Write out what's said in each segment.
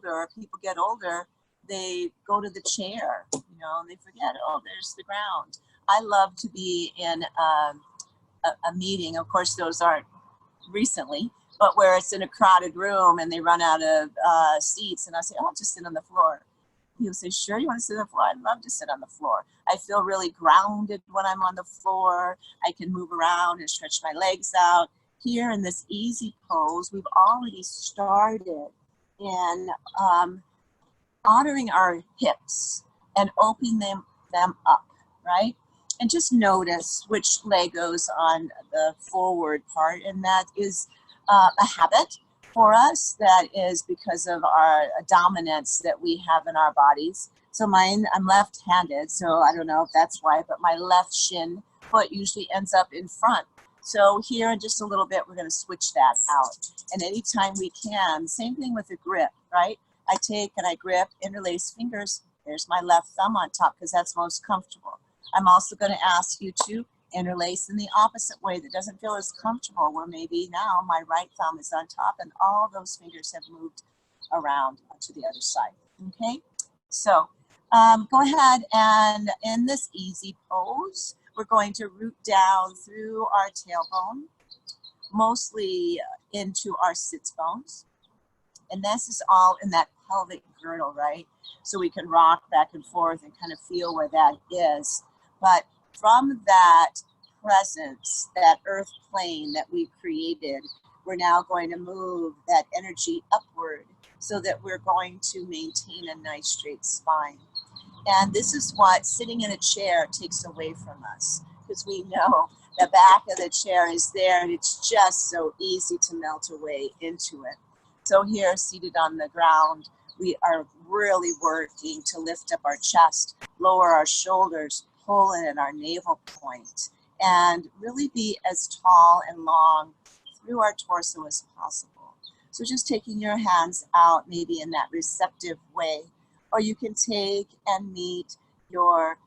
older, or people get older, they go to the chair, you know, and they forget, oh, there's the ground. I love to be in a meeting. Of course, those aren't recently, but where it's in a crowded room and they run out of seats, and I say, oh, I'll just sit on the floor. He'll say, sure, you want to sit on the floor? I'd love to sit on the floor. I feel really grounded when I'm on the floor. I can move around and stretch my legs out. Here in this easy pose, we've already started in honoring our hips and opening them up, right? And just notice which leg goes on the forward part, and that is a habit for us. That is because of our dominance that we have in our bodies. So mine, I'm left-handed, so I don't know if that's why, but my left shin foot usually ends up in front. So here in just a little bit, we're going to switch that out. And anytime we can, same thing with the grip, right? I take and I grip, interlace fingers. There's my left thumb on top because that's most comfortable. I'm also going to ask you to interlace in the opposite way that doesn't feel as comfortable, where maybe now my right thumb is on top and all those fingers have moved around to the other side, okay? So go ahead, and in this easy pose, we're going to root down through our tailbone, mostly into our sits bones. And this is all in that pelvic girdle, right? So we can rock back and forth and kind of feel where that is. But from that presence, that earth plane that we created, we're now going to move that energy upward so that we're going to maintain a nice straight spine. And this is what sitting in a chair takes away from us, because we know the back of the chair is there and it's just so easy to melt away into it. So here, seated on the ground, we are really working to lift up our chest, lower our shoulders, pull in at our navel point, and really be as tall and long through our torso as possible. So just taking your hands out, maybe in that receptive way, or you can take and meet your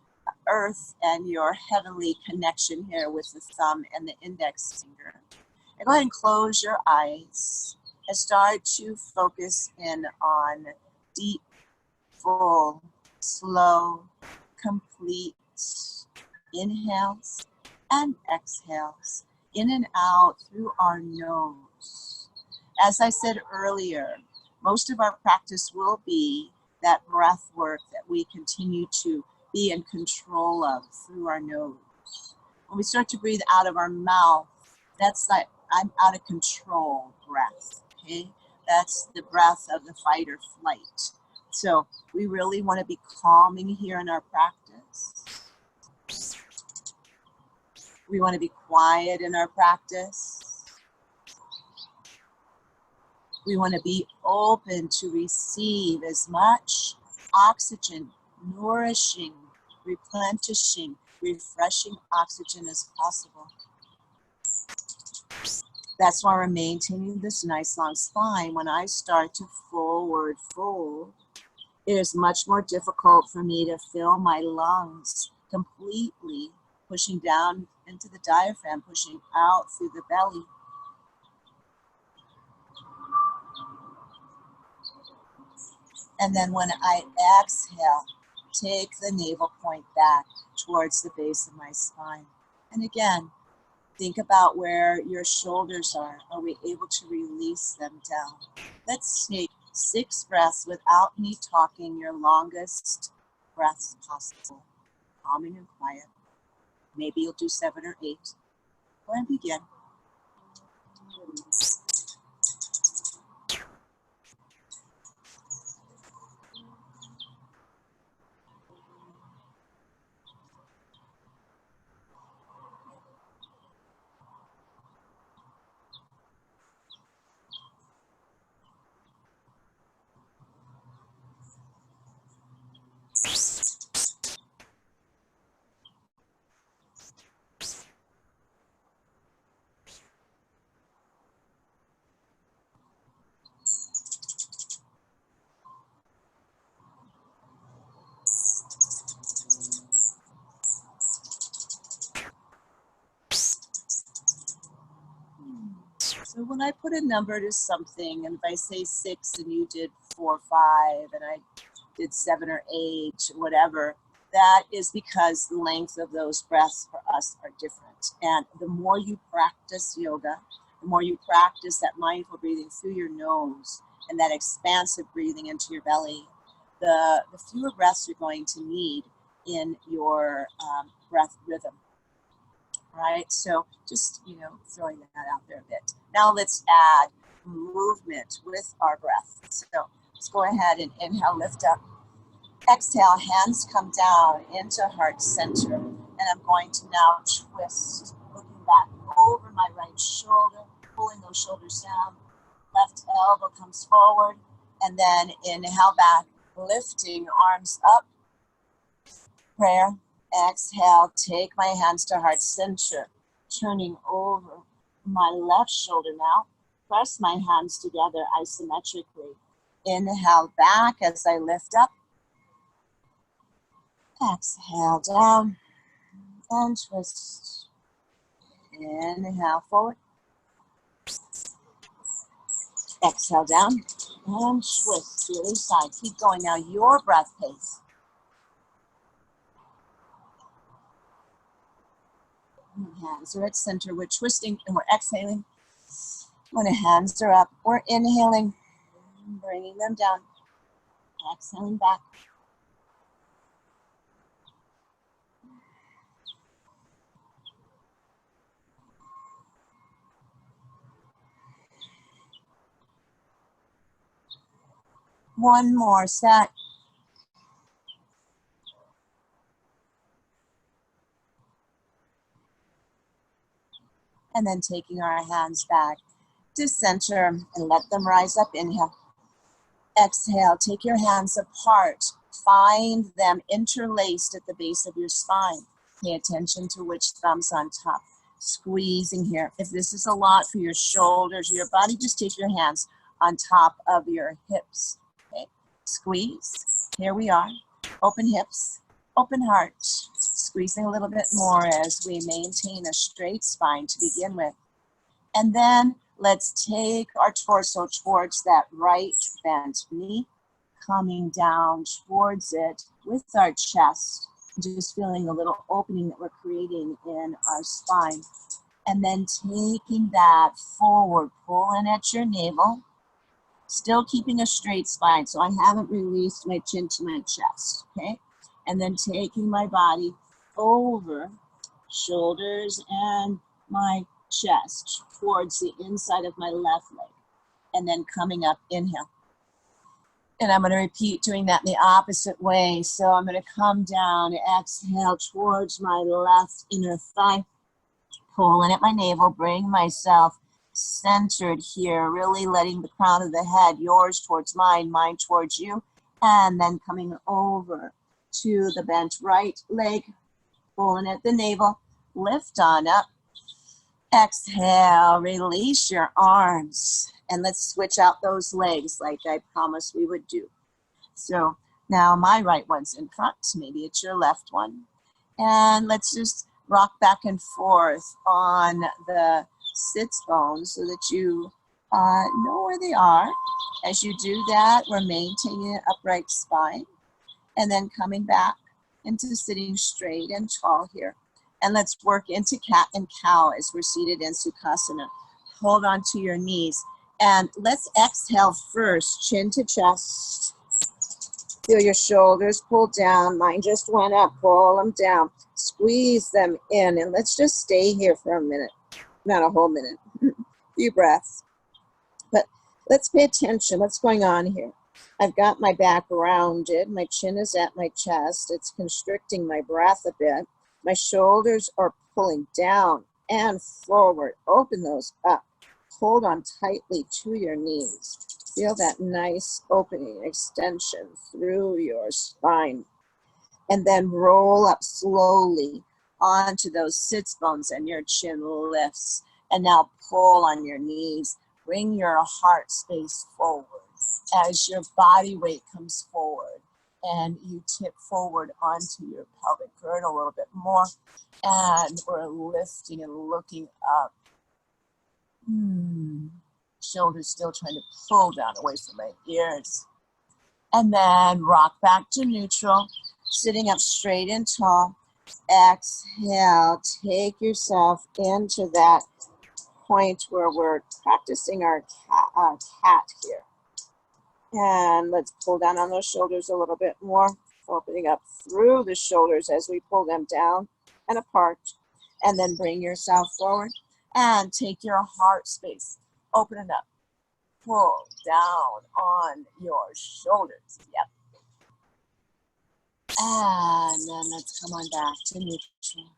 earth and your heavenly connection here with the thumb and the index finger. And go ahead and close your eyes and start to focus in on deep, full, slow, complete inhales and exhales, in and out through our nose. As I said earlier, most of our practice will be that breath work that we continue to be in control of through our nose. When we start to breathe out of our mouth, that's like I'm out of control breath, okay? That's the breath of the fight or flight. So we really want to be calming here in our practice. We want to be quiet in our practice. We want to be open to receive as much oxygen, nourishing, replenishing, refreshing oxygen as possible. That's why we're maintaining this nice long spine. When I start to forward fold, it is much more difficult for me to fill my lungs completely, pushing down into the diaphragm, pushing out through the belly. And then when I exhale, take the navel point back towards the base of my spine. And again, think about where your shoulders are. Are we able to release them down? Let's take 6 breaths without me talking, your longest breaths possible. Calming and quiet. Maybe you'll do 7 or 8. Go ahead and begin. So when I put a number to something, and if I say 6 and you did 4 or 5 and I did 7 or 8, whatever, that is because the length of those breaths for us are different. And the more you practice yoga, the more you practice that mindful breathing through your nose and that expansive breathing into your belly, the fewer breaths you're going to need in your breath rhythm, right? So just, throwing that out there a bit. Now let's add movement with our breath. So let's go ahead and inhale, lift up. Exhale, hands come down into heart center. And I'm going to now twist, looking back over my right shoulder, pulling those shoulders down. Left elbow comes forward. And then inhale back, lifting arms up. Prayer. Exhale, take my hands to heart center. Turning over my left shoulder now. Press my hands together isometrically. Inhale back as I lift up. Exhale down and twist. Inhale forward. Exhale down and twist to the other side. Keep going now, your breath pace. Hands are at center. We're twisting and we're exhaling. When the hands are up, we're inhaling, bringing them down. Exhaling back. One more set. And then taking our hands back to center and let them rise up. Inhale. Exhale. Take your hands apart. Find them interlaced at the base of your spine. Pay attention to which thumb's on top. Squeezing here. If this is a lot for your shoulders or your body, just take your hands on top of your hips. Okay. Squeeze. Here we are. Open hips. Open heart. Squeezing a little bit more as we maintain a straight spine to begin with. And then let's take our torso towards that right bent knee, coming down towards it with our chest, just feeling a little opening that we're creating in our spine. And then taking that forward, pulling at your navel, still keeping a straight spine. So I haven't released my chin to my chest, okay? And then taking my body over shoulders and my chest towards the inside of my left leg. And then coming up, inhale. And I'm going to repeat doing that in the opposite way. So I'm going to come down, exhale towards my left inner thigh, pulling at my navel, bring myself centered here, really letting the crown of the head, yours towards mine, mine towards you, and then coming over to the bent right leg, pulling at the navel, lift on up, exhale, release your arms, and let's switch out those legs like I promised we would do. So now my right one's in front, maybe it's your left one, and let's just rock back and forth on the sits bones so that you know where they are. As you do that, we're maintaining an upright spine and then coming back into sitting straight and tall here. And let's work into cat and cow as we're seated in Sukhasana. Hold on to your knees and let's exhale first, chin to chest. Feel your shoulders pull down. Mine just went up, pull them down. Squeeze them in and let's just stay here for a minute. Not a whole minute, few breaths. But let's pay attention, what's going on here? I've got my back rounded, my chin is at my chest, it's constricting my breath a bit. My shoulders are pulling down and forward, open those up. Hold on tightly to your knees. Feel that nice opening, extension through your spine. And then roll up slowly onto those sits bones and your chin lifts. And now pull on your knees. Bring your heart space forward as your body weight comes forward. And you tip forward onto your pelvic girdle a little bit more. And we're lifting and looking up. Shoulders still trying to pull down away from my ears. And then rock back to neutral, sitting up straight and tall. Exhale, take yourself into that point where we're practicing our cat here. And let's pull down on those shoulders a little bit more, opening up through the shoulders as we pull them down and apart. And then bring yourself forward and take your heart space. Open it up. Pull down on your shoulders. Yep. And then let's come on back to neutral.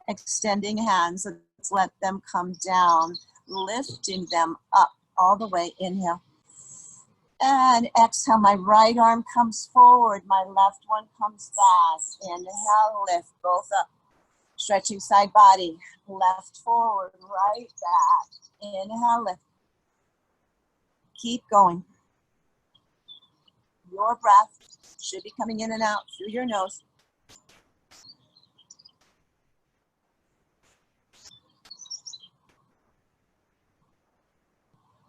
Extending hands, let's let them come down, lifting them up all the way. Inhale. And exhale, my right arm comes forward, my left one comes back. Inhale, lift both up. Stretching side body, left forward, right back. Inhale, lift. Keep going. Your breath should be coming in and out through your nose.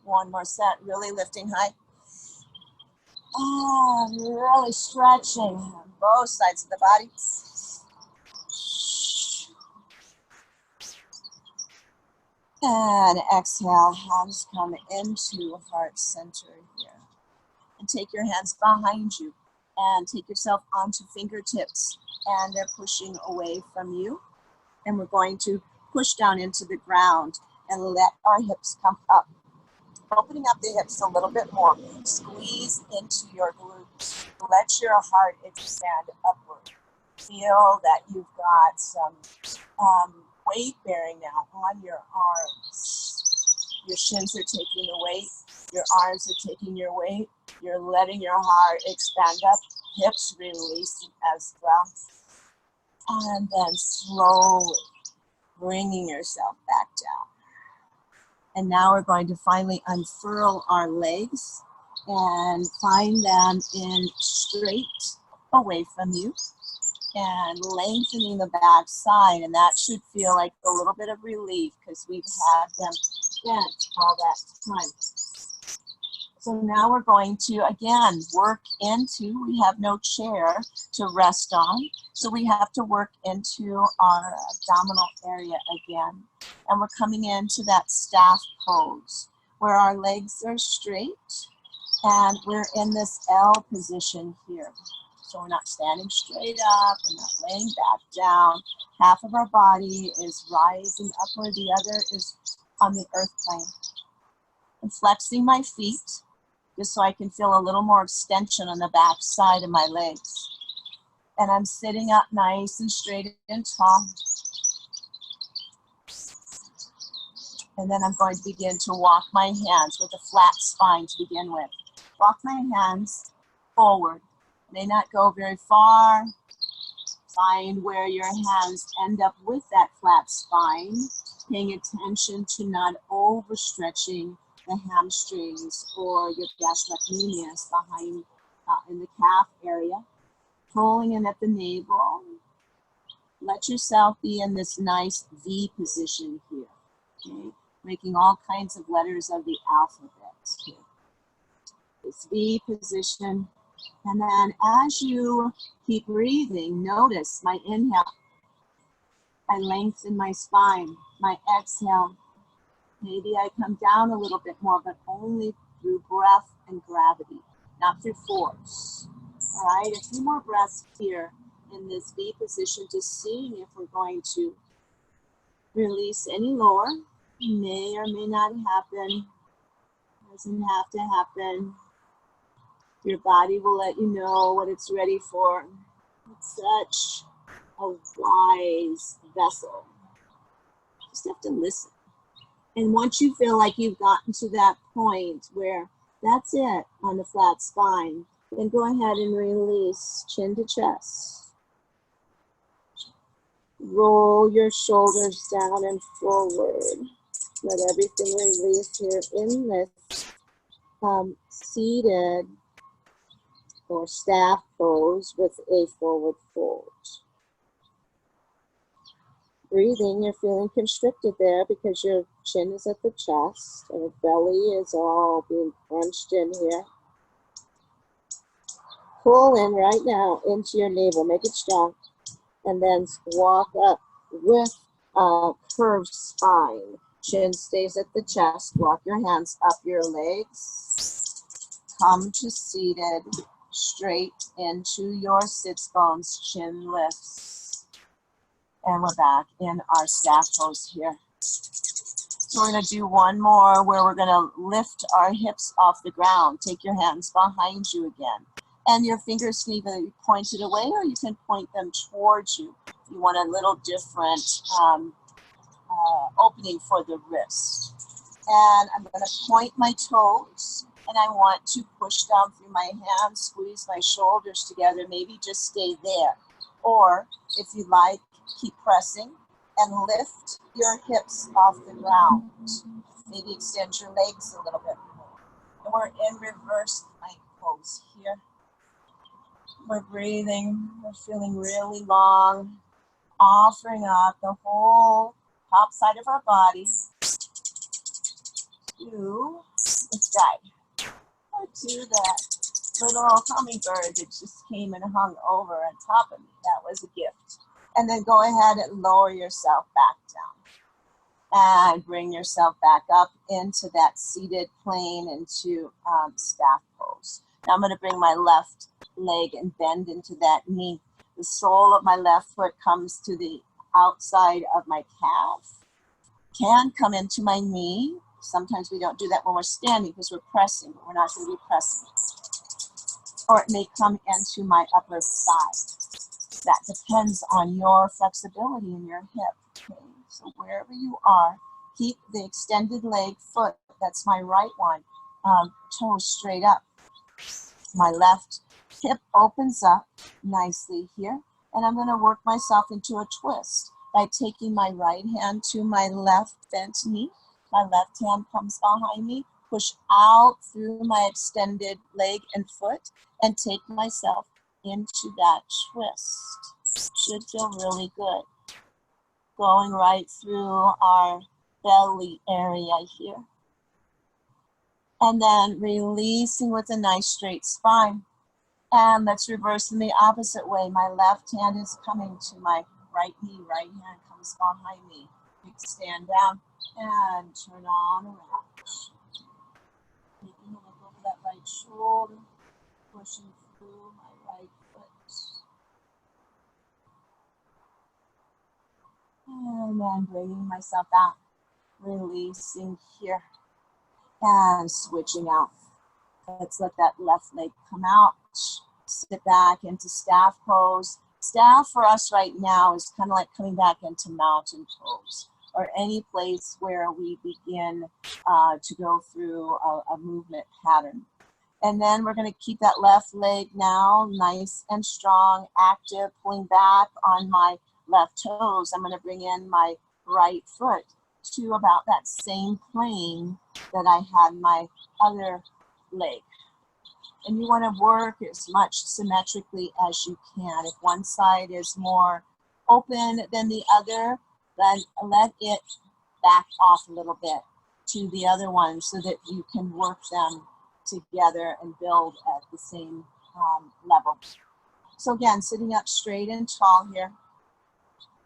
One more set, really lifting high. And really stretching both sides of the body. And exhale, hands come into heart center here. And take your hands behind you and take yourself onto fingertips, and they're pushing away from you. And we're going to push down into the ground and let our hips come up. Opening up the hips a little bit more. Squeeze into your glutes. Let your heart expand upward. Feel that you've got some weight bearing now on your arms. Your shins are taking the weight. Your arms are taking your weight. You're letting your heart expand up. Hips releasing as well. And then slowly bringing yourself back down. And now we're going to finally unfurl our legs and find them in straight away from you and lengthening the back side. And that should feel like a little bit of relief because we've had them bent all that time. So now we're going to, again, work into, we have no chair to rest on, so we have to work into our abdominal area again. And we're coming into that staff pose, where our legs are straight, and we're in this L position here. So we're not standing straight up, we're not laying back down. Half of our body is rising upward, the other is on the earth plane. I'm flexing my feet, just so I can feel a little more extension on the back side of my legs. And I'm sitting up nice and straight and tall. And then I'm going to begin to walk my hands with a flat spine to begin with. Walk my hands forward. May not go very far. Find where your hands end up with that flat spine, paying attention to not overstretching the hamstrings or your gastrocnemius behind in the calf area. Pulling in at the navel. Let yourself be in this nice V position here. Okay? Making all kinds of letters of the alphabet here. This V position. And then as you keep breathing, notice my inhale. I lengthen my spine. My exhale. Maybe I come down a little bit more, but only through breath and gravity, not through force. All right, a few more breaths here in this V position, just seeing if we're going to release any lower. May or may not happen. Doesn't have to happen. Your body will let you know what it's ready for. It's such a wise vessel. Just have to listen. And once you feel like you've gotten to that point where that's it on the flat spine, then go ahead and release chin to chest. Roll your shoulders down and forward. Let everything release here in this seated or staff pose with a forward fold. Breathing, you're feeling constricted there because your chin is at the chest and the belly is all being crunched in here. pull in right now into your navel. Make it strong. And then walk up with a curved spine. Chin stays at the chest. Walk your hands up your legs. Come to seated, straight into your sits bones. Chin lifts. And we're back in our staff pose here. So we're going to do one more where we're going to lift our hips off the ground. Take your hands behind you again. And your fingers can either be pointed away or you can point them towards you. You want a little different opening for the wrist. And I'm going to point my toes. And I want to push down through my hands, squeeze my shoulders together. Maybe just stay there. Or if you like, keep pressing and lift your hips off the ground. Maybe extend your legs a little bit more. And we're in reverse plank pose here. We're breathing, we're feeling really long, offering up the whole top side of our body to the sky, or to that little hummingbird that just came and hung over on top of me. That was a gift. And then go ahead and lower yourself back down. And bring yourself back up into that seated plane, into staff pose. Now I'm going to bring my left leg and bend into that knee. The sole of my left foot comes to the outside of my calf. Can come into my knee. Sometimes we don't do that when we're standing because we're pressing. We're not going to be pressing. Or it may come into my upper thigh. That depends on your flexibility in your hip. Okay? So wherever you are, keep the extended leg foot, that's my right one, toes straight up. My left hip opens up nicely here, and I'm going to work myself into a twist by taking my right hand to my left bent knee. My left hand comes behind me, push out through my extended leg and foot, and take myself into that twist. Should feel really good. Going right through our belly area here. And then releasing with a nice straight spine. And let's reverse in the opposite way. My left hand is coming to my right knee. Right hand comes behind me. Stand down and turn on around. Taking a look over that right shoulder. Pushing through my right foot. And then bringing myself out. Releasing here. And switching out. Let's let that left leg come out. Sit back into staff pose. Staff for us right now is kind of like coming back into mountain pose, or any place where we begin to go through a movement pattern. And then we're going to keep that left leg now nice and strong, active, pulling back on my left toes. I'm going to bring in my right foot to about that same plane that I had my other leg. And you want to work as much symmetrically as you can. If one side is more open than the other, then let it back off a little bit to the other one so that you can work them together and build at the same level. So again, sitting up straight and tall here.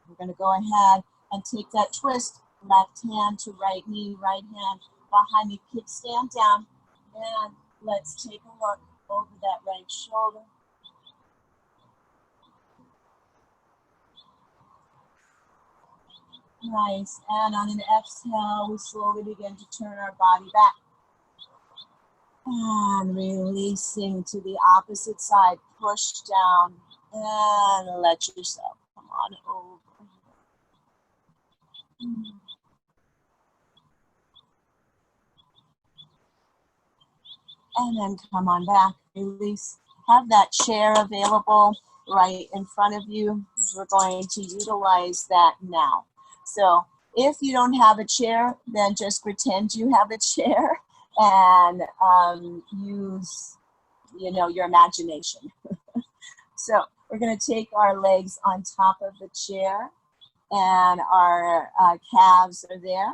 We're going to go ahead and take that twist, left hand to right knee, right hand behind me, kickstand down, and let's take a look over that right shoulder. Nice, and on an exhale, we slowly begin to turn our body back. And releasing to the opposite side, push down, and let yourself come on over. And then come on back, release. Have that chair available right in front of you. We're going to utilize that now. So if you don't have a chair, then just pretend you have a chair and use, your imagination. So we're going to take our legs on top of the chair, and our calves are there.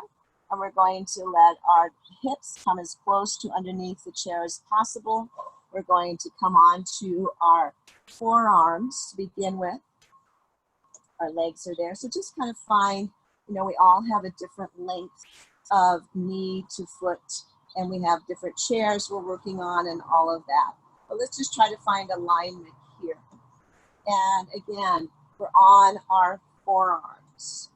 And we're going to let our hips come as close to underneath the chair as possible. we're going to come on to our forearms to begin with. Our legs are there. So just kind of find, you know, we all have a different length of knee to foot, and we have different chairs we're working on and all of that. But let's just try to find alignment here. And again, we're on our forearms.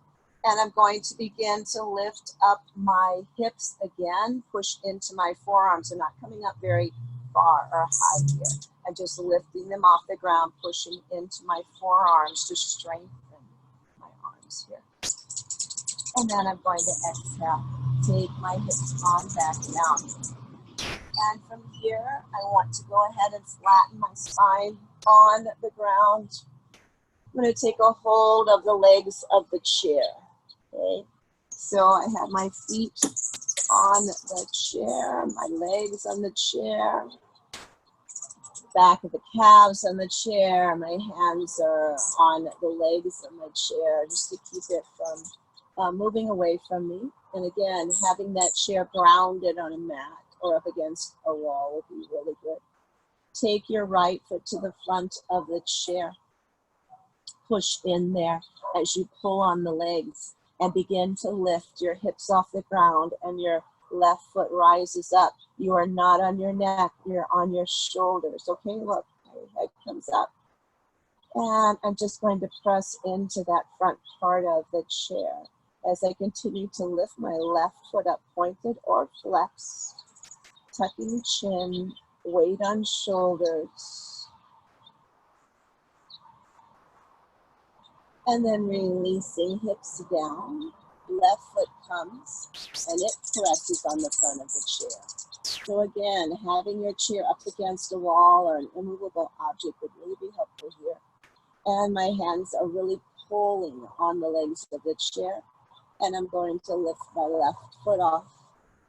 And I'm going to begin to lift up my hips again, push into my forearms. They're not coming up very far or high here. I'm just lifting them off the ground, pushing into my forearms to strengthen my arms here. And then I'm going to exhale, take my hips on back down. And from here, I want to go ahead and flatten my spine on the ground. I'm going to take a hold of the legs of the chair. Okay, so I have my feet on the chair, my legs on the chair, back of the calves on the chair, my hands are on the legs of my chair, just to keep it from moving away from me. And again, having that chair grounded on a mat or up against a wall will be really good. Take your right foot to the front of the chair. Push in there as you pull on the legs and begin to lift your hips off the ground, and your left foot rises up. You are not on your neck, you're on your shoulders. Okay, look, my head comes up. And I'm just going to press into that front part of the chair as I continue to lift my left foot up, pointed or flexed, tucking chin, weight on shoulders. And then releasing hips down, left foot comes and it presses on the front of the chair. So again, having your chair up against a wall or an immovable object would really be helpful here. And my hands are really pulling on the legs of the chair. And I'm going to lift my left foot off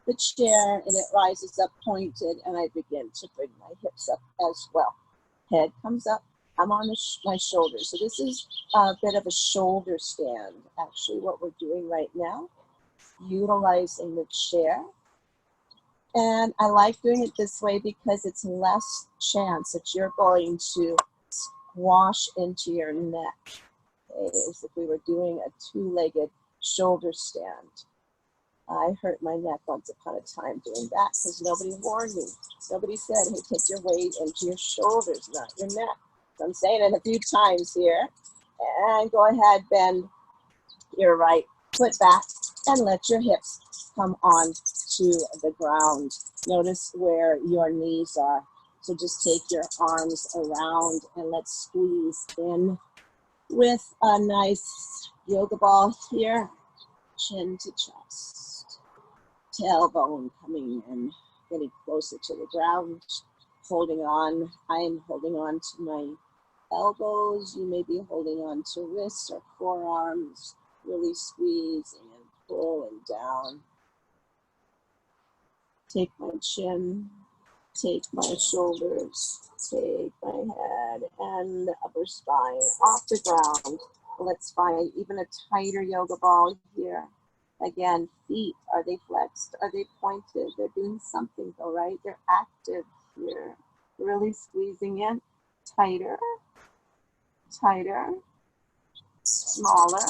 the chair and it rises up pointed, and I begin to bring my hips up as well. Head comes up. I'm on my shoulders. So this is a bit of a shoulder stand, actually, what we're doing right now, utilizing the chair. And I like doing it this way because it's less chance that you're going to squash into your neck. Okay, as if we were doing a two-legged shoulder stand. I hurt my neck once upon a time doing that because nobody warned me. Nobody said, hey, take your weight into your shoulders, not your neck. I'm saying it a few times here. And go ahead, bend your right foot back and let your hips come on to the ground. Notice where your knees are. So just take your arms around and let's squeeze in with a nice yoga ball here. Chin to chest. Tailbone coming in, getting closer to the ground. Holding on. I'm holding on to my elbows. You may be holding on to wrists or forearms, really squeezing and pulling down. Take my chin, take my shoulders, take my head and the upper spine off the ground. Let's find even a tighter yoga ball here. Again, feet, are they flexed? Are they pointed? They're doing something though, right? They're active here. Really squeezing in, tighter. Tighter, smaller,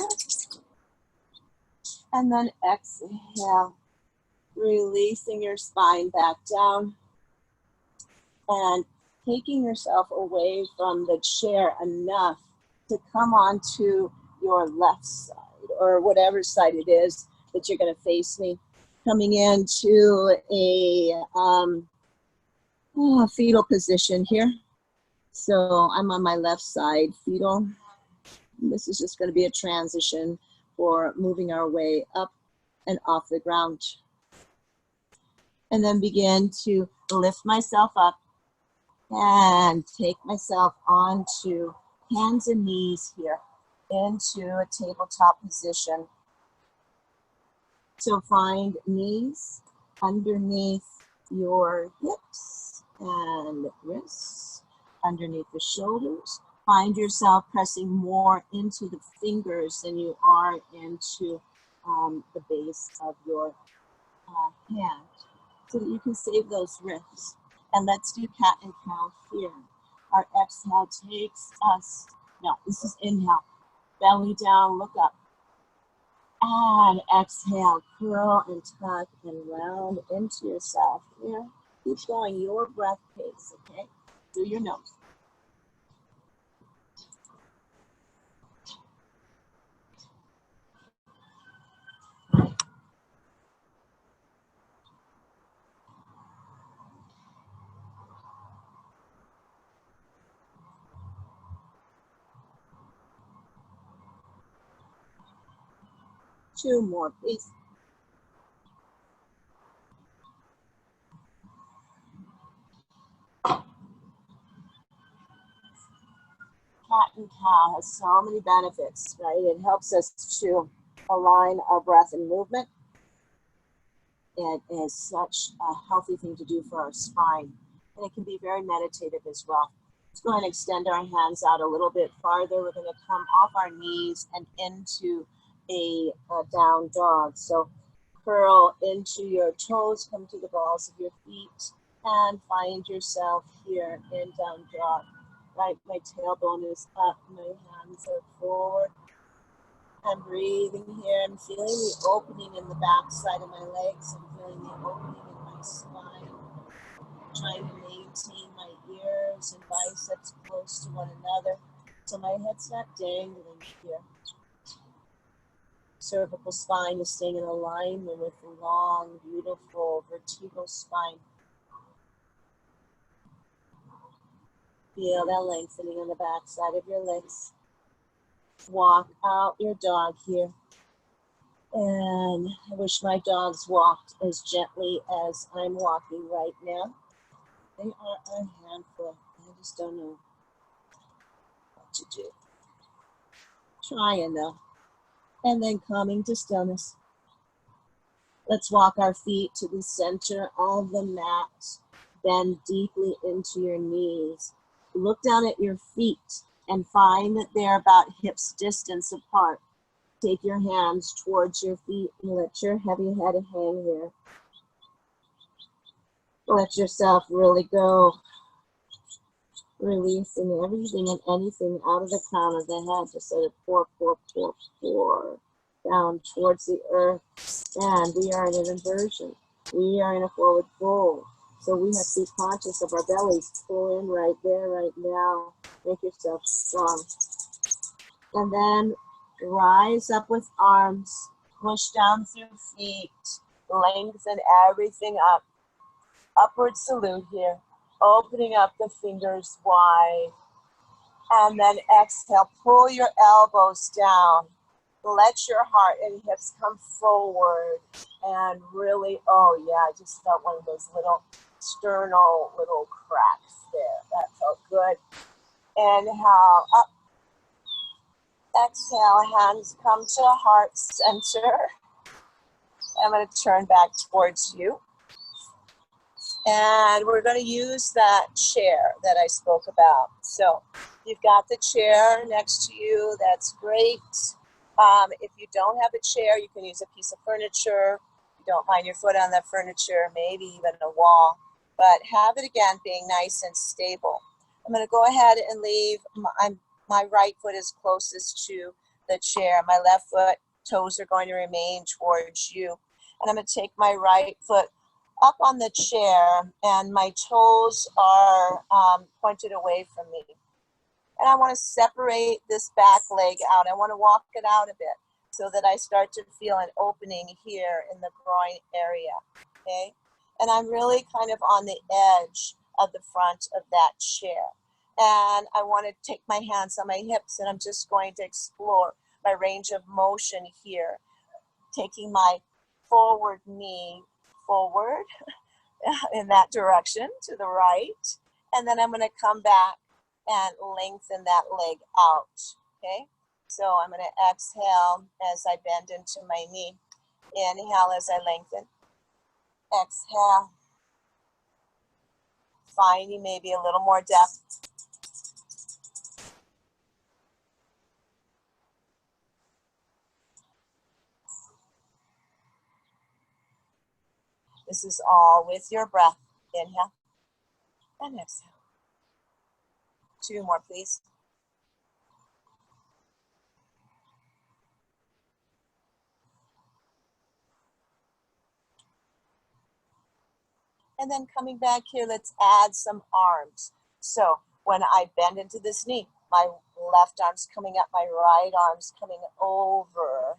and then exhale, releasing your spine back down and taking yourself away from the chair enough to come onto your left side or whatever side it is that you're going to face me, coming into a fetal position here. So I'm on my left side, fetal. This is just going to be a transition for moving our way up and off the ground. And then begin to lift myself up and take myself onto hands and knees here into a tabletop position. So find knees underneath your hips and wrists. Underneath the shoulders. Find yourself pressing more into the fingers than you are into the base of your hand so that you can save those wrists. And let's do cat and cow here. Our exhale takes us, no, this is inhale. Belly down, look up. And exhale, curl and tuck and round into yourself here. Keep going your breath pace, okay? Through your nose. Two more, please. Cat and cow has so many benefits, right? It helps us to align our breath and movement. It is such a healthy thing to do for our spine. And it can be very meditative as well. Let's go ahead and extend our hands out a little bit farther. We're going to come off our knees and into a down dog. So curl into your toes, come to the balls of your feet, and find yourself here in down dog. Right, my tailbone is up, my hands are forward. I'm breathing here. I'm feeling the opening in the back side of my legs. I'm feeling the opening in my spine. I'm trying to maintain my ears and biceps close to one another so my head's not dangling here. Cervical spine is staying in alignment with the long, beautiful, vertebral spine. Feel that lengthening on the back side of your legs. Walk out your dog here. And I wish my dogs walked as gently as I'm walking right now. They are a handful. I just don't know what to do. Trying though. And then coming to stillness. Let's walk our feet to the center of the mat. Bend deeply into your knees. Look down at your feet and find that they're about hips distance apart. Take your hands towards your feet and let your heavy head hang here. Let yourself really go. Releasing everything and anything out of the crown of the head. Just let it pour down towards the earth. And we are in an inversion. We are in a forward fold. So we have to be conscious of our bellies. Pull in right there, right now. Make yourself strong. And then rise up with arms. Push down through feet. Lengthen everything up. Upward salute here. Opening up the fingers wide. And then exhale. Pull your elbows down. Let your heart and hips come forward. And really, oh yeah, I just felt one of those little sternal little cracks there. That felt good. Inhale up. Exhale, hands come to heart center. I'm going to turn back towards you. And we're going to use that chair that I spoke about. So you've got the chair next to you. That's great. If you don't have a chair, you can use a piece of furniture. You don't mind your foot on the furniture, maybe even a wall. But have it again being nice and stable. I'm going to go ahead and leave my right foot is closest to the chair. My left foot, toes are going to remain towards you. And I'm going to take my right foot up on the chair and my toes are pointed away from me. And I want to separate this back leg out. I want to walk it out a bit so that I start to feel an opening here in the groin area, okay? And I'm really kind of on the edge of the front of that chair. And I want to take my hands on my hips and I'm just going to explore my range of motion here, taking my forward knee forward in that direction to the right. And then I'm going to come back and lengthen that leg out, okay? So I'm going to exhale as I bend into my knee. Inhale as I lengthen. Exhale. Finding maybe a little more depth. This is all with your breath. Inhale. And exhale. 2 more, please. And then coming back here, let's add some arms. So when I bend into this knee, my left arm's coming up, my right arm's coming over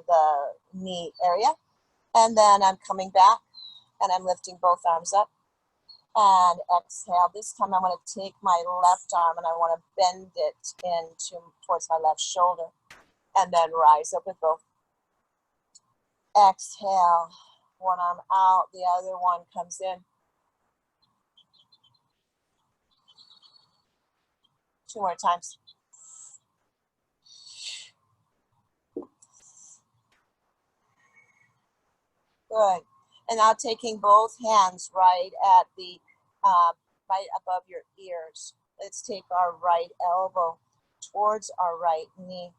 the knee area. And then I'm coming back and I'm lifting both arms up. And exhale. This time I want to take my left arm and I want to bend it towards my left shoulder. And then rise up with both. Exhale. One arm out, the other one comes in. 2 more times. Good. And now taking both hands right at the, right above your ears. Let's take our right elbow towards our right knee,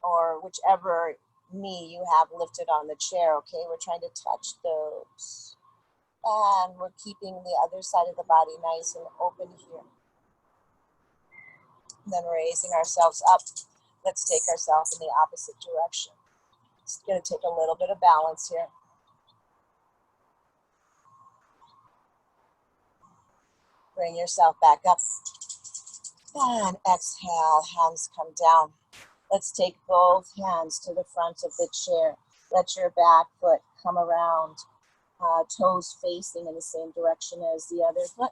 or whichever knee you have lifted on the chair, okay? We're trying to touch those. And we're keeping the other side of the body nice and open here. And then raising ourselves up. Let's take ourselves in the opposite direction. It's going to take a little bit of balance here. Bring yourself back up. And exhale, hands come down. Let's take both hands to the front of the chair. Let your back foot come around, toes facing in the same direction as the other foot.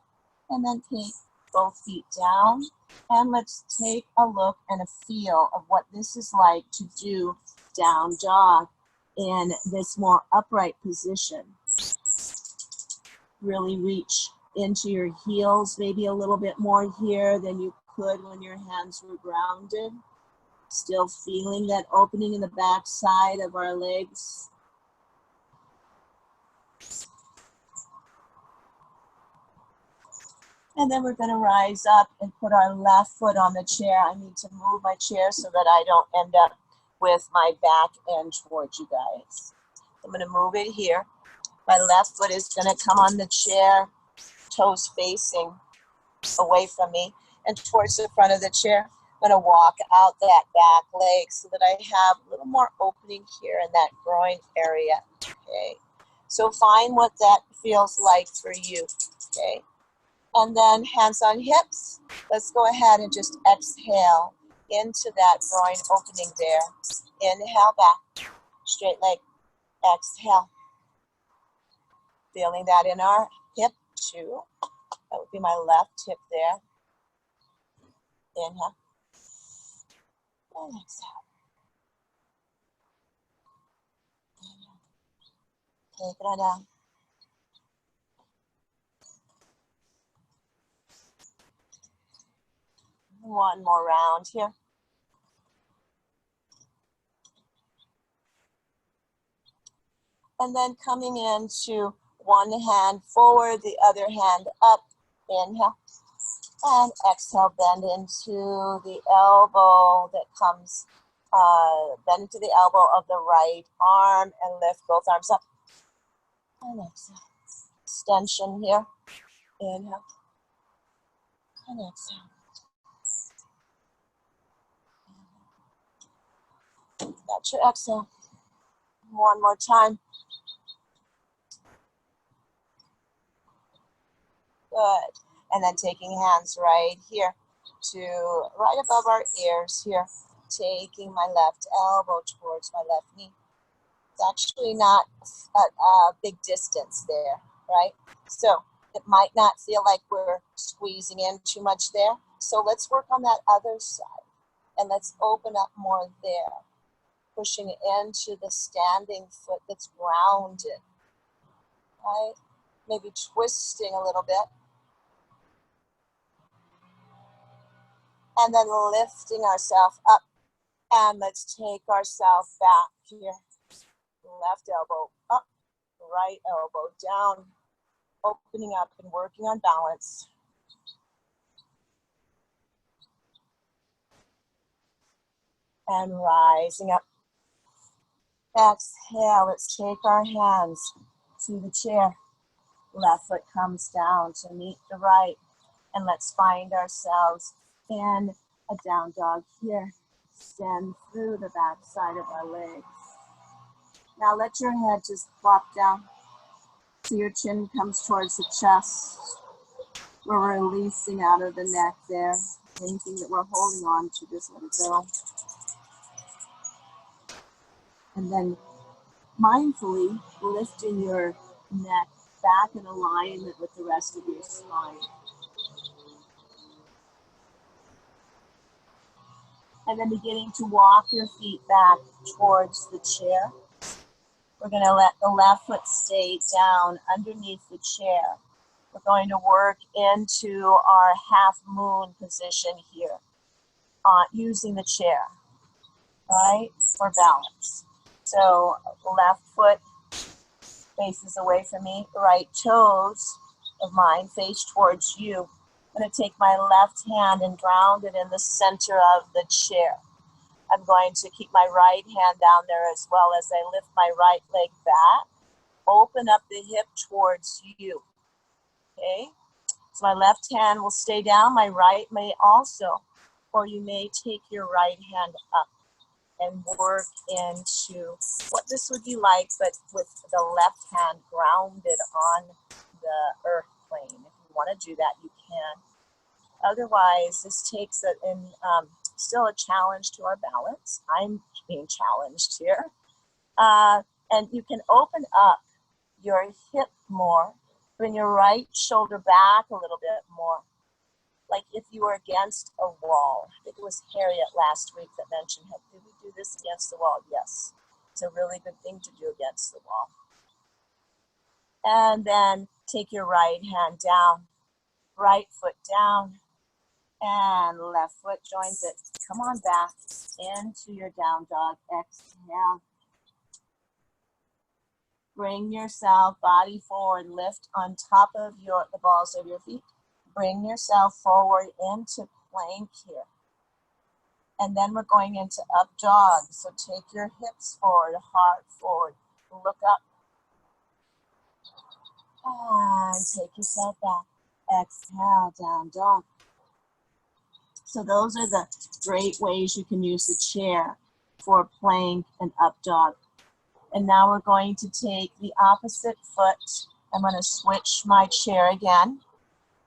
And then take both feet down. And let's take a look and a feel of what this is like to do down dog in this more upright position. Really reach into your heels, maybe a little bit more here than you could when your hands were grounded. Still feeling that opening in the back side of our legs. And then we're going to rise up and put our left foot on the chair. I need to move my chair so that I don't end up with my back end towards you guys. I'm going to move it here. My left foot is going to come on the chair, toes facing away from me and towards the front of the chair. I'm going to walk out that back leg so that I have a little more opening here in that groin area. Okay. So find what that feels like for you. Okay. And then hands on hips. Let's go ahead and just exhale into that groin opening there. Inhale back, straight leg. Exhale. Feeling that in our hip too. That would be my left hip there. Inhale. And exhale. Take it on down. One more round here. And then coming into one hand forward, the other hand up. Inhale. And exhale, bend into the elbow that comes, bend into the elbow of the right arm and lift both arms up. And exhale. Extension here. Inhale. And exhale. That's your exhale. One more time. Good. And then taking hands right here to right above our ears here. Taking my left elbow towards my left knee. It's actually not a big distance there, right? So it might not feel like we're squeezing in too much there. So let's work on that other side. And let's open up more there. Pushing into the standing foot that's grounded, right? Maybe twisting a little bit. And then lifting ourselves up. And let's take ourselves back here. Left elbow up, right elbow down. Opening up and working on balance. And rising up. Exhale, let's take our hands to the chair. Left foot comes down to meet the right. And let's find ourselves in a down dog here. Extend through the back side of our legs. Now let your head just flop down so your chin comes towards the chest. We're releasing out of the neck there. Anything that we're holding on to, just let it go. And then mindfully lifting your neck back in alignment with the rest of your spine. And then beginning to walk your feet back towards the chair. We're going to let the left foot stay down underneath the chair. We're going to work into our half moon position here, using the chair, right, for balance. So left foot faces away from me, right toes of mine face towards you. I'm going to take my left hand and ground it in the center of the chair. I'm going to keep my right hand down there as well as I lift my right leg back. Open up the hip towards you. Okay? So my left hand will stay down. My right may also. Or you may take your right hand up and work into what this would be like, but with the left hand grounded on the earth plane. If you want to do that, you can. Otherwise, this takes still a challenge to our balance. I'm being challenged here. And you can open up your hip more, bring your right shoulder back a little bit more, like if you were against a wall. I think it was Harriet last week that mentioned, did we do this against the wall? Yes, it's a really good thing to do against the wall. And then take your right hand down, right foot down, and left foot joins it. Come on back into your down dog. Exhale. Bring yourself body forward. Lift on top of the balls of your feet. Bring yourself forward into plank here. And then we're going into up dog. So take your hips forward, heart forward. Look up. And take yourself back. Exhale, down dog. So those are the great ways you can use the chair for plank and up dog. And now we're going to take the opposite foot. I'm going to switch my chair again.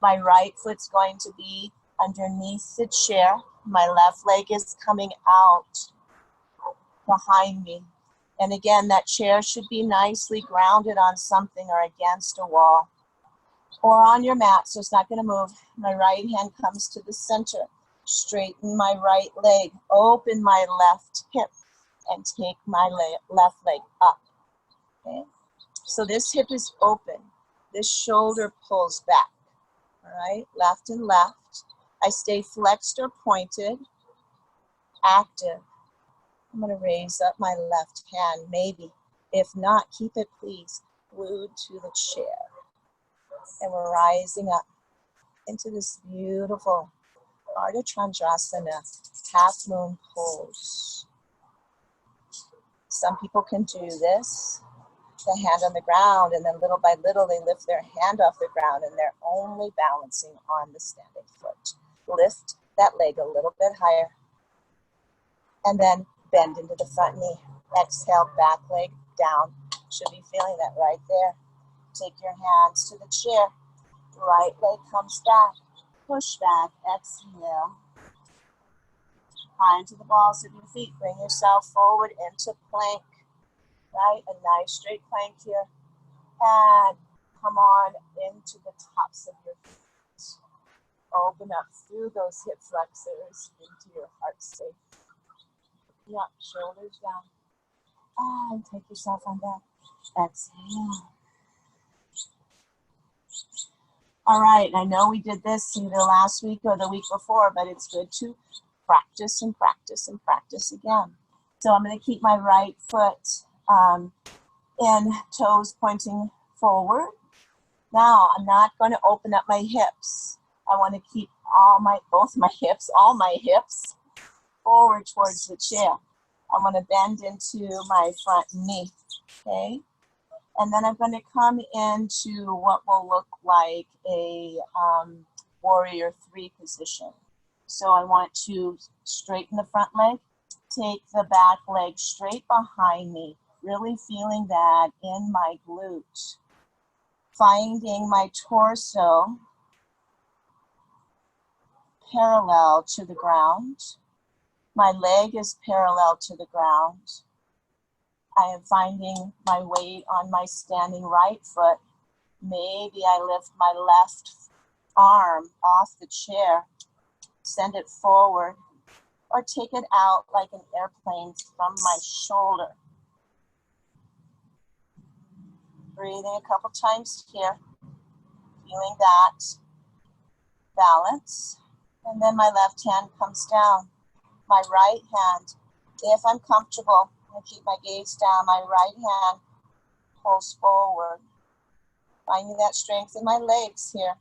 My right foot's going to be underneath the chair. My left leg is coming out behind me. And again, that chair should be nicely grounded on something or against a wall or on your mat, so it's not going to move. My right hand comes to the center. Straighten my right leg, open my left hip, and take my left leg up. Okay? So this hip is open. This shoulder pulls back. All right, left and left. I stay flexed or pointed, active. I'm going to raise up my left hand, maybe. If not, keep it, please, glued to the chair. And we're rising up into this beautiful Ardha Chandrasana, half moon pose. Some people can do this, the hand on the ground, and then little by little they lift their hand off the ground and they're only balancing on the standing foot. Lift that leg a little bit higher and then bend into the front knee. Exhale, back leg down. Should be feeling that right there. Take your hands to the chair. Right leg comes back. Push back, exhale. High into the balls of your feet. Bring yourself forward into plank. Right, a nice straight plank here. And come on into the tops of your feet. Open up through those hip flexors into your heart space. Up, shoulders down. And take yourself on back. Exhale. All right, I know we did this either last week or the week before, but it's good to practice and practice and practice again. So I'm going to keep my right foot in, toes pointing forward. Now I'm not going to open up my hips. I want to keep all my hips forward towards the chair. I'm going to bend into my front knee, okay? And then I'm going to come into what will look like a warrior 3 position. So I want to straighten the front leg, take the back leg straight behind me, really feeling that in my glute. Finding my torso parallel to the ground. My leg is parallel to the ground. I am finding my weight on my standing right foot. Maybe I lift my left arm off the chair, send it forward, or take it out like an airplane from my shoulder. Breathing a couple times here, feeling that balance. And then my left hand comes down. My right hand, if I'm comfortable, I keep my gaze down. My right hand pulls forward. Finding that strength in my legs here,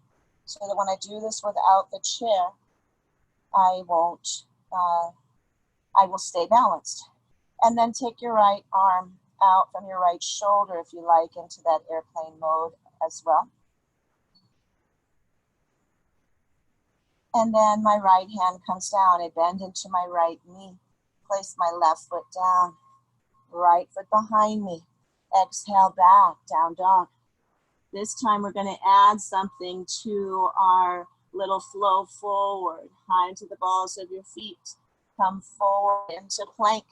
so that when I do this without the chair, I will stay balanced. And then take your right arm out from your right shoulder, if you like, into that airplane mode as well. And then my right hand comes down. I bend into my right knee. Place my left foot down. Right foot behind me. Exhale back, down dog. This time we're going to add something to our little flow forward. High into the balls of your feet. Come forward into plank.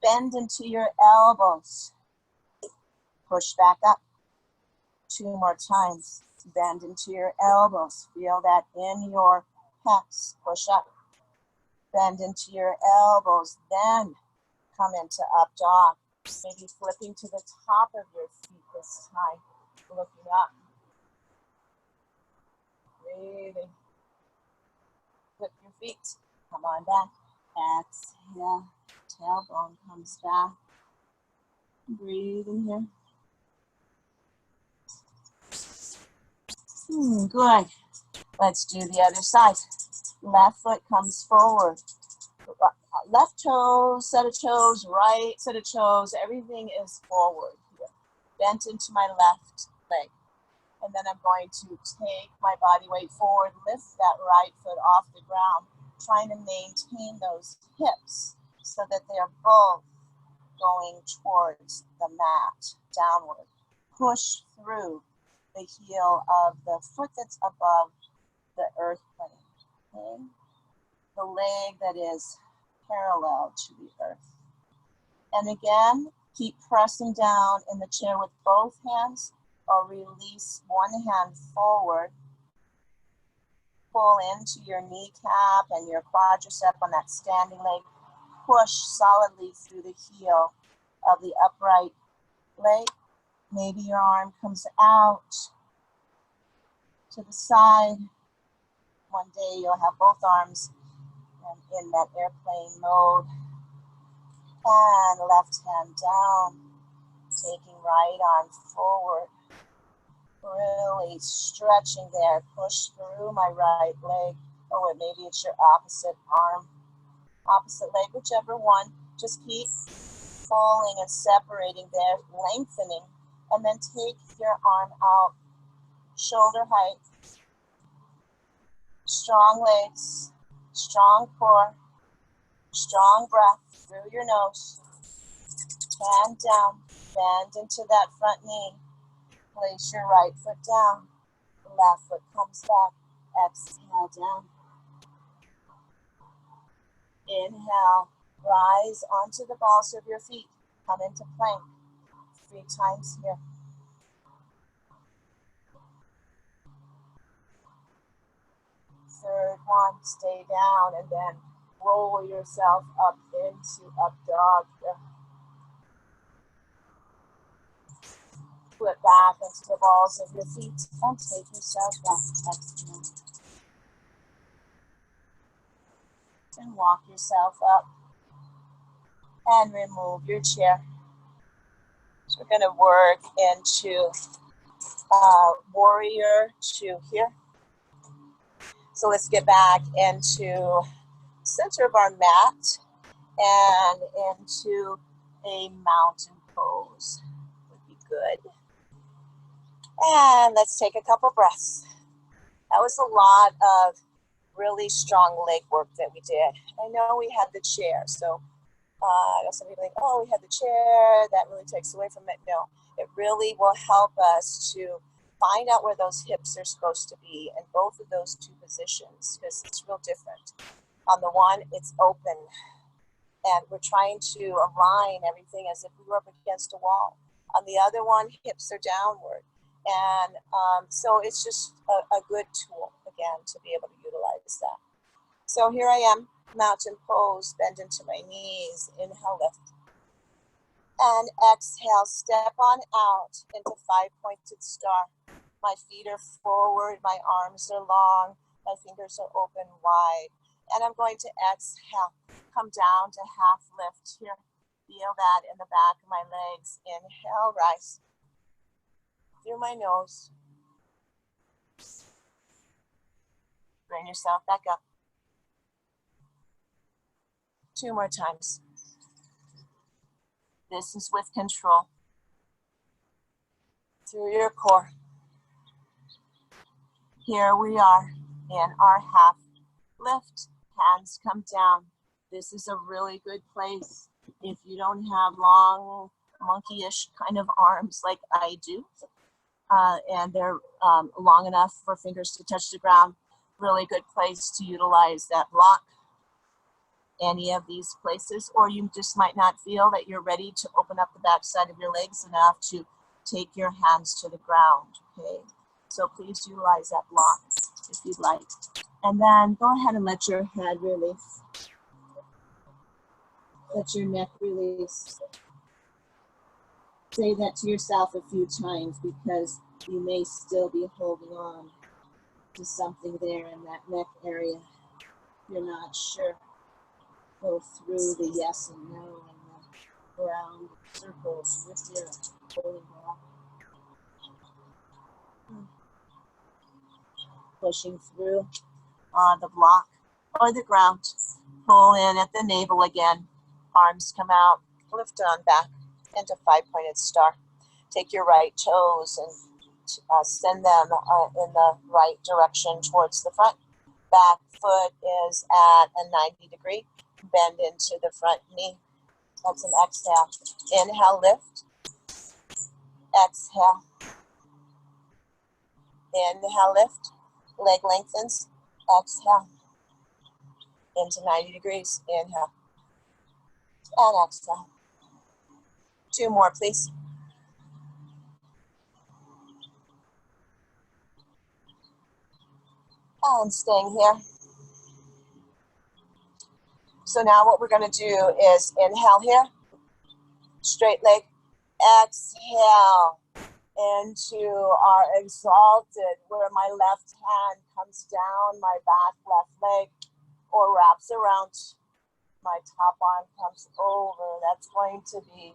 Bend into your elbows. Push back up. 2 more times. Bend into your elbows. Feel that in your pecs. Push up. Bend into your elbows. Then come into up dog. Maybe flipping to the top of your feet this time. Looking up. Breathing. Flip your feet. Come on back. Exhale. Tailbone comes back. Breathing here. Good. Let's do the other side. Left foot comes forward. Left toes, set of toes, right set of toes. Everything is forward here. Bent into my left leg. And then I'm going to take my body weight forward, lift that right foot off the ground, trying to maintain those hips so that they are both going towards the mat, downward. Push through the heel of the foot that's above the earth plane. Okay? The leg that is parallel to the earth. And again, keep pressing down in the chair with both hands, or release one hand forward. Pull into your kneecap and your quadricep on that standing leg. Push solidly through the heel of the upright leg. Maybe your arm comes out to the side. One day you'll have both arms in that airplane mode. And left hand down, taking right arm forward. Really stretching there. Push through my right leg. Or maybe it's your opposite arm, opposite leg, whichever one. Just keep pulling and separating there, lengthening. And then take your arm out, shoulder height. Strong legs, strong core, strong breath through your nose. Hand down, bend into that front knee. Place your right foot down, left foot comes back. Exhale down. Inhale, rise onto the balls of your feet. Come into plank. 3 times here. Third one, stay down and then roll yourself up into up dog. Flip back into the balls of your feet and take yourself back. Exhale. And walk yourself up and remove your chair. So we're going to work into warrior 2 here. So let's get back into center of our mat and into a mountain pose. Would be Good. And let's take a couple breaths. That was a lot of really strong leg work that we did. I know we had the chair, so I know some people think, oh, we had the chair, that really takes away from it. No, it really will help us to find out where those hips are supposed to be in both of those two positions, because it's real different. On the one, it's open, and we're trying to align everything as if we were up against a wall. On the other one, hips are downward. And so it's just a good tool, again, to be able to utilize that. So here I am, mountain pose, bend into my knees, inhale, lift. And exhale, step on out into 5-pointed star. My feet are forward, my arms are long, my fingers are open wide. And I'm going to exhale, come down to half lift here. Feel that in the back of my legs. Inhale, rise. Through my nose. Bring yourself back up. 2 more times. This is with control. Through your core. Here we are in our half lift. Hands come down. This is a really good place if you don't have long, monkey-ish kind of arms like I do. And they're long enough for fingers to touch the ground. Really good place to utilize that block. Any of these places, or you just might not feel that you're ready to open up the back side of your legs enough to take your hands to the ground, okay? So please utilize that block if you'd like. And then go ahead and let your head release. Let your neck release. Say that to yourself a few times because you may still be holding on to something there in that neck area. You're not sure. Go through the yes and no and the round circles with your holding block. Pushing through the block or the ground. Pull in at the navel again. Arms come out. Lift on back into 5-pointed star. Take your right toes and send them in the right direction towards the front. Back foot is at a 90-degree. Bend into the front knee. That's an exhale. Inhale, lift. Exhale. Inhale, lift. Leg lengthens. Exhale. Into 90 degrees. Inhale. And exhale. 2 more, please. And staying here. So now what we're going to do is inhale here. Straight leg. Exhale into our exalted, where my left hand comes down my back left leg or wraps around my top arm, comes over. That's going to be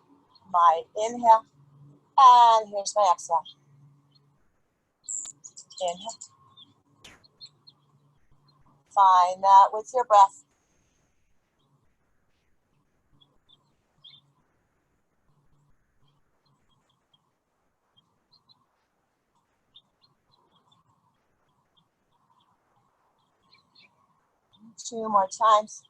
my inhale. And here's my exhale. Inhale. Find that with your breath. Two more times.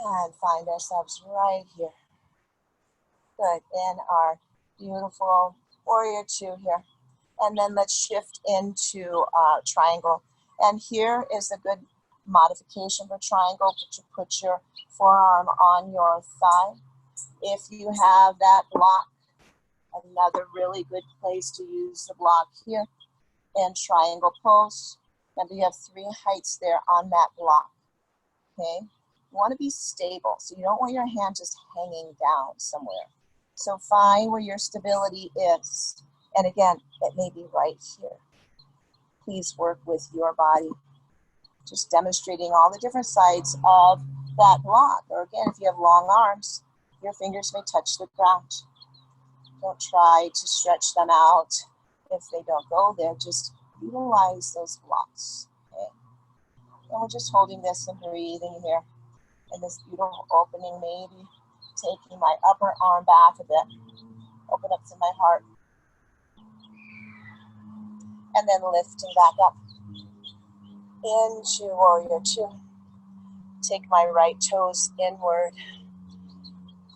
And find ourselves right here. Good. In our beautiful warrior 2 here. And then let's shift into triangle. And here is a good modification for triangle. Put your forearm on your thigh. If you have that block, another really good place to use the block here. And triangle pose. Remember, you have 3 heights there on that block. Okay? You want to be stable, so you don't want your hand just hanging down somewhere. So find where your stability is. And again, it may be right here. Please work with your body. Just demonstrating all the different sides of that block. Or again, if you have long arms, your fingers may touch the ground. Don't try to stretch them out if they don't go there. Just utilize those blocks. Okay? And we're just holding this and breathing here in this beautiful opening, maybe taking my upper arm back a bit, open up to my heart, and then lifting back up into warrior two. Take my right toes inward,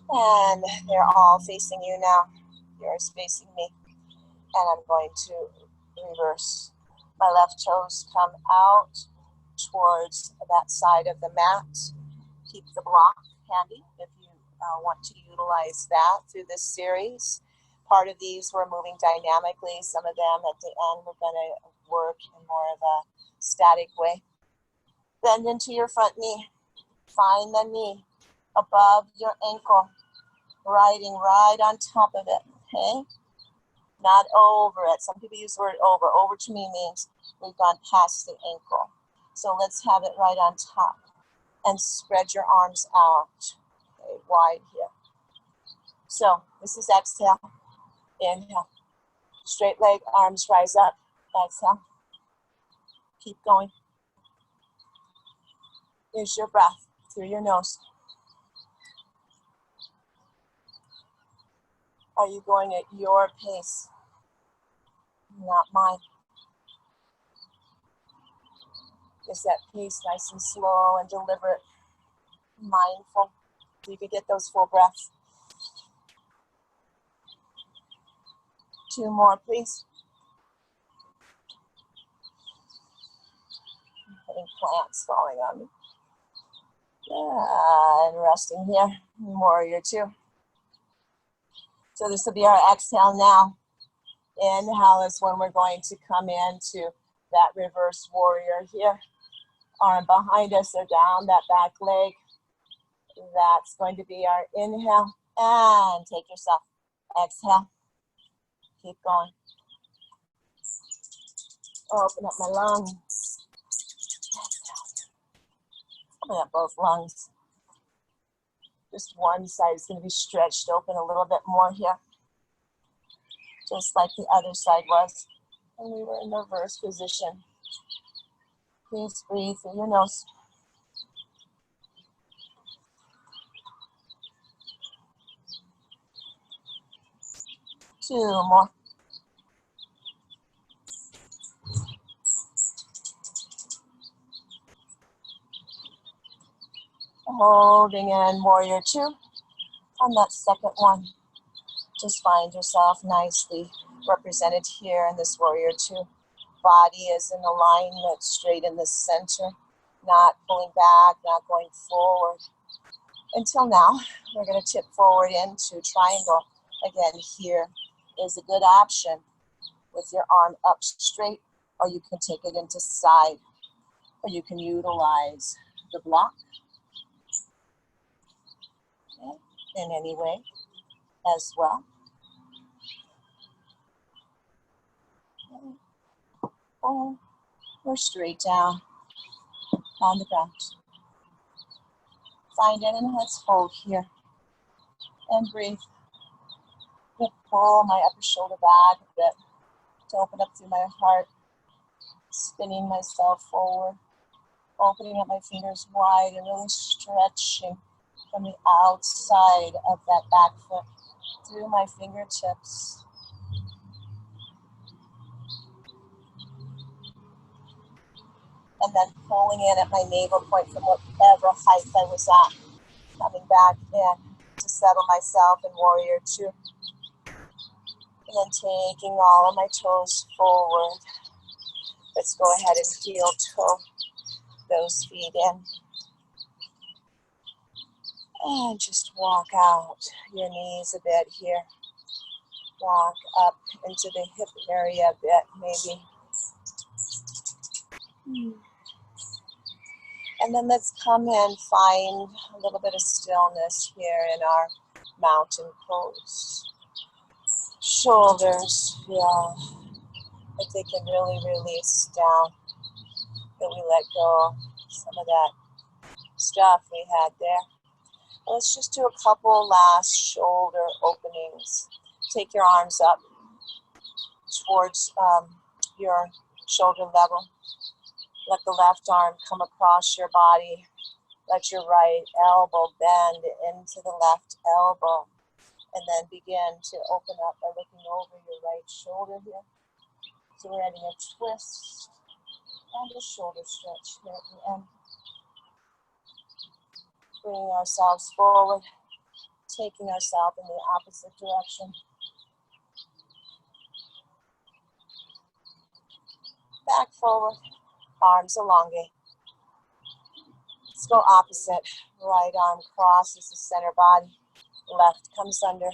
and they're all facing you now. Yours facing me, and I'm going to reverse. My left toes come out towards that side of the mat. Keep the block handy if you want to utilize that through this series. Part of these we're moving dynamically. Some of them at the end we're going to work in more of a static way. Bend into your front knee. Find the knee above your ankle, riding right on top of it, okay? Not over it. Some people use the word over. Over to me means we've gone past the ankle. So let's have it right on top. And spread your arms out, okay, wide here. So this is exhale. Inhale. Straight leg, arms rise up. Exhale. Keep going. Here's your breath through your nose. Are you going at your pace? Not mine. Is that pace nice and slow and deliberate, mindful? So you can get those full breaths. 2 more, please. I'm putting plants falling on me. And resting here, warrior two. So this will be our exhale now. Inhale is when we're going to come into that reverse warrior here. Arm behind us or down that back leg. That's going to be our inhale. And take yourself. Exhale. Keep going. Open up my lungs. Open up both lungs. Just one side is going to be stretched open a little bit more here. Just like the other side was. And we were in reverse position. Please breathe through your nose. Two more. Holding in warrior two. On that second one, just find yourself nicely represented here in this warrior two. Body is in alignment, straight in the center, not pulling back, not going forward. Until now, we're going to tip forward into triangle. Again, here is a good option with your arm up straight, or you can take it into side, or you can utilize the block. Okay, in any way as well. Okay. Or straight down on the ground. Find it and let's hold here. And breathe. I'm going to pull my upper shoulder back a bit to open up through my heart. Spinning myself forward. Opening up my fingers wide and really stretching from the outside of that back foot through my fingertips. And then pulling in at my navel point from whatever height I was at. Coming back in to settle myself in warrior two. And then taking all of my toes forward. Let's go ahead and heel toe those feet in. And just walk out your knees a bit here. Walk up into the hip area a bit, maybe. And then let's come and find a little bit of stillness here in our mountain pose. Shoulders feel like they can really release down. That we let go of some of that stuff we had there. Let's just do a couple last shoulder openings. Take your arms up towards your shoulder level. Let the left arm come across your body. Let your right elbow bend into the left elbow. And then begin to open up by looking over your right shoulder here. So we're adding a twist and a shoulder stretch here at the end. Bringing ourselves forward, taking ourselves in the opposite direction. Back forward, arms elongate. Let's go opposite. Right arm crosses the center body. Left comes under.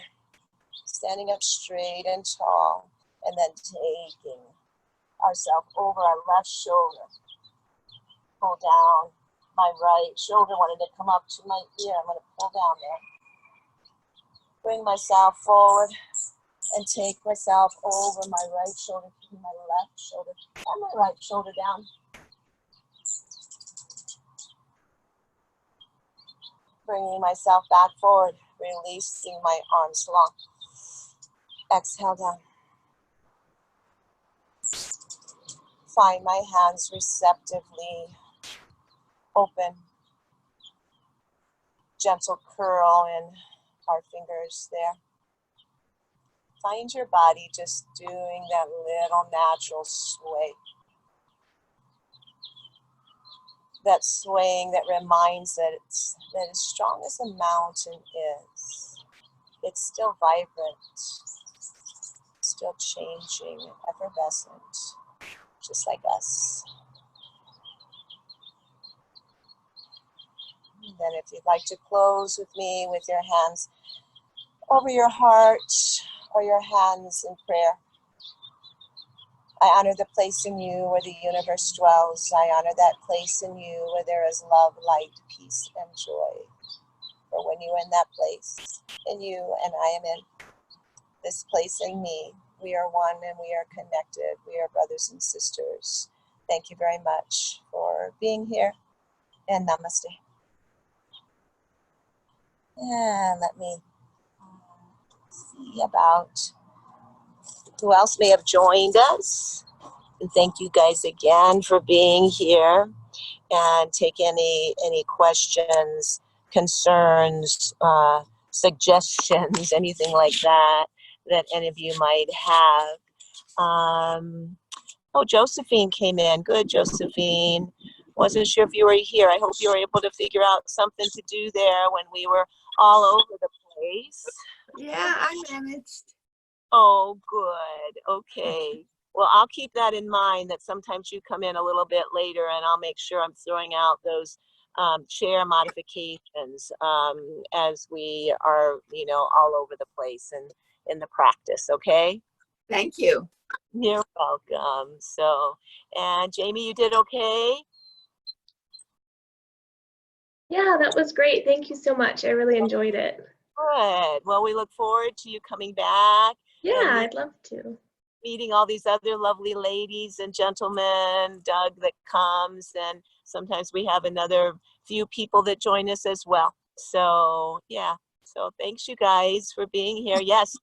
Standing up straight and tall. And then taking ourselves over our left shoulder. Pull down my right shoulder. Wanted to come up to my ear. I'm going to pull down there. Bring myself forward and take myself over my right shoulder, keeping my left shoulder and my right shoulder down. Bringing myself back forward, releasing my arms long. Exhale down. Find my hands receptively open. Gentle curl in our fingers there. Find your body just doing that little natural sway. That swaying that reminds that as strong as a mountain is, it's still vibrant, still changing, effervescent, just like us. And then if you'd like to close with me with your hands over your heart or your hands in prayer. I honor the place in you where the universe dwells. I honor that place in you where there is love, light, peace, and joy. For when you are in that place, in you and I am in this place in me, we are one and we are connected. We are brothers and sisters. Thank you very much for being here, and namaste. And let me see about who else may have joined us. And thank you guys again for being here, and take any questions, concerns, suggestions, anything like that any of you might have. Oh, Josephine came in. Good, Josephine. Wasn't sure if you were here. I hope you were able to figure out something to do there when we were all over the place. Yeah, I managed. Oh, good. Okay. Well, I'll keep that in mind, that sometimes you come in a little bit later, and I'll make sure I'm throwing out those chair modifications as we are, all over the place and in the practice. Okay. Thank you. You're welcome. So, and Jamie, you did okay? Yeah, that was great. Thank you so much. I really enjoyed it. Good. Well, we look forward to you coming back. Yeah, and I'd love to. meeting all these other lovely ladies and gentlemen, Doug that comes, and sometimes we have another few people that join us as well. So, yeah. So thanks you guys for being here. Yes,